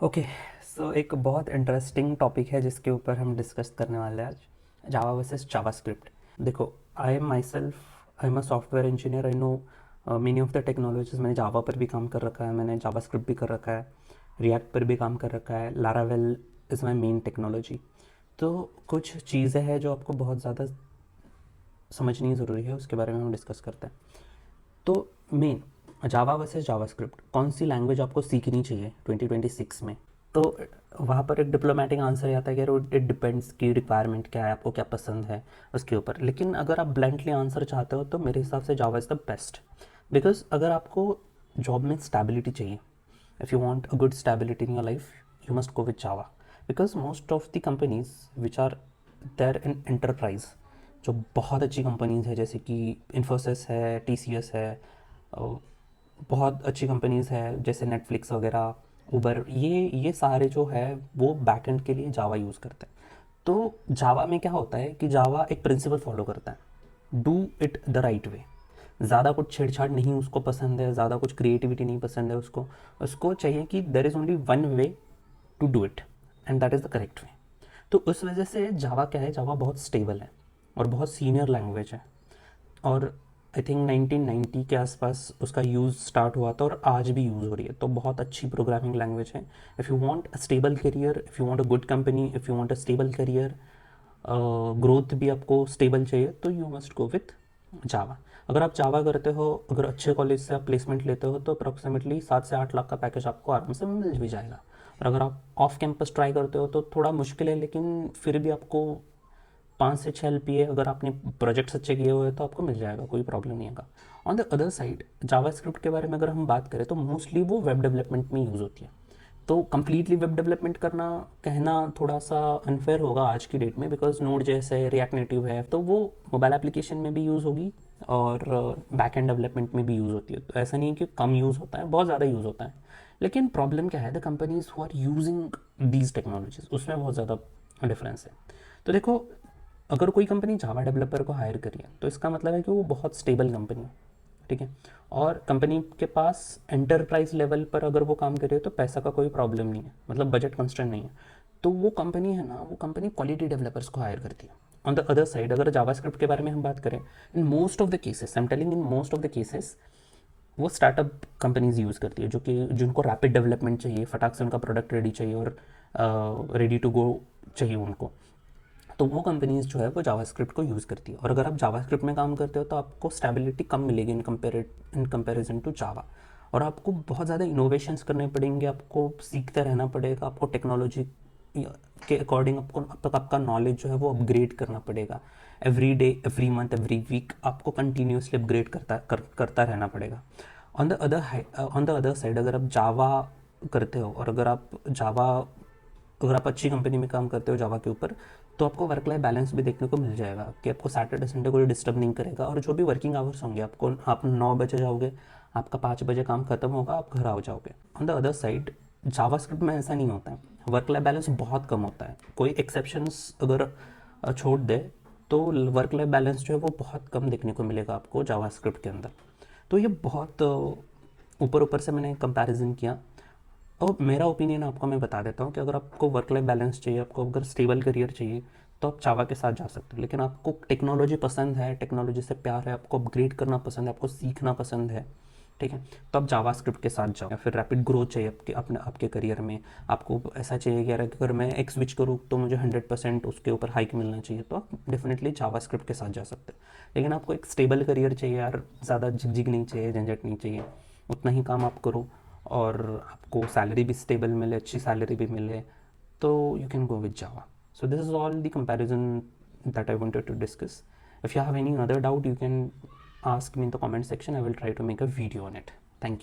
Okay. सो एक बहुत interesting topic है जिसके ऊपर हम डिस्कस करने वाले हैं आज, जावा वर्सेस जावास्क्रिप्ट। देखो, I am my self, I am a software engineer. I know many of the technologies. मैंने जावा पर भी काम कर रखा है, मैंने जावास्क्रिप्ट भी कर रखा है, रिएक्ट पर भी काम कर रखा है, Laravel is my main technology. तो कुछ चीज़ें हैं जो आपको बहुत ज़्यादा समझनी ज़रूरी है, उसके बारे में हम डिस्कस करते हैं। तो मेन जावा वर्सेस जावास्क्रिप्ट, कौन सी लैंग्वेज आपको सीखनी चाहिए 2026 में? तो वहाँ पर एक डिप्लोमेटिक आंसर आता है कि इट डिपेंड्स की रिक्वायरमेंट क्या है, आपको क्या पसंद है उसके ऊपर। लेकिन अगर आप ब्लैंकली आंसर चाहते हो तो मेरे हिसाब से Java is the best. Because अगर आपको जॉब में स्टेबिलिटी चाहिए, if you want a good stability in your life, you must go with Java. Because most of the companies which are there in enterprise, जो बहुत अच्छी companies है जैसे कि इन्फोसिस है, टीसीएस है, बहुत अच्छी कंपनीज़ है जैसे नेटफ्लिक्स वगैरह, उबर, ये सारे जो है वो बैकएंड के लिए जावा यूज़ करते हैं। तो जावा में क्या होता है कि जावा एक प्रिंसिपल फॉलो करता है, do it the right way. ज़्यादा कुछ छेड़छाड़ नहीं उसको पसंद है, ज़्यादा कुछ क्रिएटिविटी नहीं पसंद है उसको। उसको चाहिए कि there is only one way to do it, and that is the correct way. तो उस वजह से जावा क्या है, जावा बहुत स्टेबल है और बहुत सीनियर लैंग्वेज है। और आई थिंक 1990 के आसपास उसका यूज़ स्टार्ट हुआ था और आज भी यूज़ हो रही है। तो बहुत अच्छी प्रोग्रामिंग लैंग्वेज है। If you want a stable career, if you want a good company, if you want a stable career, growth भी आपको स्टेबल चाहिए, तो यू मस्ट गो विथ जावा। अगर आप जावा करते हो, अगर अच्छे कॉलेज से आप प्लेसमेंट लेते हो तो अप्रॉक्सीमेटली 7 से 8 लाख का पैकेज आपको आराम से मिल भी जाएगा। और अगर आप ऑफ कैंपस ट्राई करते हो तो थोड़ा मुश्किल है, लेकिन फिर भी आपको 5 से 6 LPA, अगर आपने प्रोजेक्ट्स अच्छे किए हुए तो आपको मिल जाएगा, कोई प्रॉब्लम नहीं आएगा। On the other side, JavaScript के बारे में अगर हम बात करें तो मोस्टली वो वेब डेवलपमेंट में यूज़ होती है। तो कम्प्लीटली वेब डेवलपमेंट करना कहना थोड़ा सा अनफेयर होगा आज की डेट में, बिकॉज नोड जैसे रिएक्ट नेटिव है तो वो मोबाइल एप्लीकेशन में भी यूज़ होगी और बैक एंड डेवलपमेंट में भी यूज़ होती है। तो ऐसा नहीं है कि कम यूज़ होता है, बहुत ज़्यादा यूज़ होता है। लेकिन प्रॉब्लम क्या है, the companies who are using these technologies, उसमें बहुत ज़्यादा डिफरेंस है। तो देखो, अगर कोई कंपनी जावा डेवलपर को हायर करी है तो इसका मतलब है कि वो बहुत स्टेबल कंपनी है, ठीक है। और कंपनी के पास एंटरप्राइज लेवल पर अगर वो काम कर रही है तो पैसा का कोई प्रॉब्लम नहीं है, मतलब बजट कंस्ट्रेंट नहीं है। तो वो कंपनी है ना, वो कंपनी क्वालिटी डेवलपर्स को हायर करती है। ऑन द अदर साइड, अगर जावास्क्रिप्ट के बारे में हम बात करें, in most of the cases, I am telling in most of the cases, वो स्टार्टअप कंपनीज यूज़ करती है, जो कि जिनको रैपिड डेवलपमेंट चाहिए, फटाक से उनका प्रोडक्ट रेडी चाहिए और रेडी टू गो चाहिए उनको। तो वो कंपनीज जो है वो जावास्क्रिप्ट को यूज़ करती है। और अगर आप जावास्क्रिप्ट में काम करते हो तो आपको स्टेबिलिटी कम मिलेगी इन कंपेरिजन टू जावा। और आपको बहुत ज़्यादा इनोवेशंस करने पड़ेंगे, आपको सीखते रहना पड़ेगा, आपको टेक्नोलॉजी के अकॉर्डिंग आपको अब तक आपका नॉलेज जो है वो अपग्रेड करना पड़ेगा। Every day, every month, every week आपको कंटिन्यूसली अपग्रेड करता रहना पड़ेगा। ऑन द अदर साइड, अगर आप जावा करते हो और अगर आप अच्छी कंपनी में काम करते हो जावा के ऊपर, तो आपको वर्क लाइफ बैलेंस भी देखने को मिल जाएगा कि आपको सैटरडे संडे कोई डिस्टर्ब नहीं करेगा। और जो भी वर्किंग आवर्स होंगे, आप 9 बजे जाओगे, आपका 5 बजे काम खत्म होगा, आप घर आ जाओगे। On the other side, JavaScript में ऐसा नहीं होता है, वर्क लाइफ बैलेंस बहुत कम होता है। कोई एक्सेप्शंस अगर छोड़ दे तो वर्क लाइफ बैलेंस जो है वो बहुत कम देखने को मिलेगा आपको जावास्क्रिप्ट के अंदर। तो ये बहुत ऊपर ऊपर से मैंने कंपैरिजन किया। और मेरा ओपिनियन आपको मैं बता देता हूँ कि अगर आपको वर्क लाइफ बैलेंस चाहिए, आपको अगर स्टेबल करियर चाहिए, तो आप जावा के साथ जा सकते हो। लेकिन आपको टेक्नोलॉजी पसंद है, टेक्नोलॉजी से प्यार है, आपको अपग्रेड करना पसंद है, आपको सीखना पसंद है, ठीक है, तो आप जावास्क्रिप्ट के साथ जाओ। या फिर रैपिड ग्रोथ चाहिए आपके करियर में, आपको ऐसा चाहिए कि यार अगर मैं एक स्विच करूँ तो मुझे 100% उसके ऊपर हाइक मिलना चाहिए, तो आप डेफिनेटली जावास्क्रिप्ट के साथ जा सकते हो। लेकिन आपको एक स्टेबल करियर चाहिए यार, ज़्यादा झिकझिक नहीं चाहिए, झंझट नहीं चाहिए, उतना ही काम आप करो और आपको सैलरी भी स्टेबल मिले, अच्छी सैलरी भी मिले, तो you can go with Java. So this is all the comparison that I wanted to discuss. If you have any other doubt, you can ask me in the comment section. I will try to make a video on it. Thank you.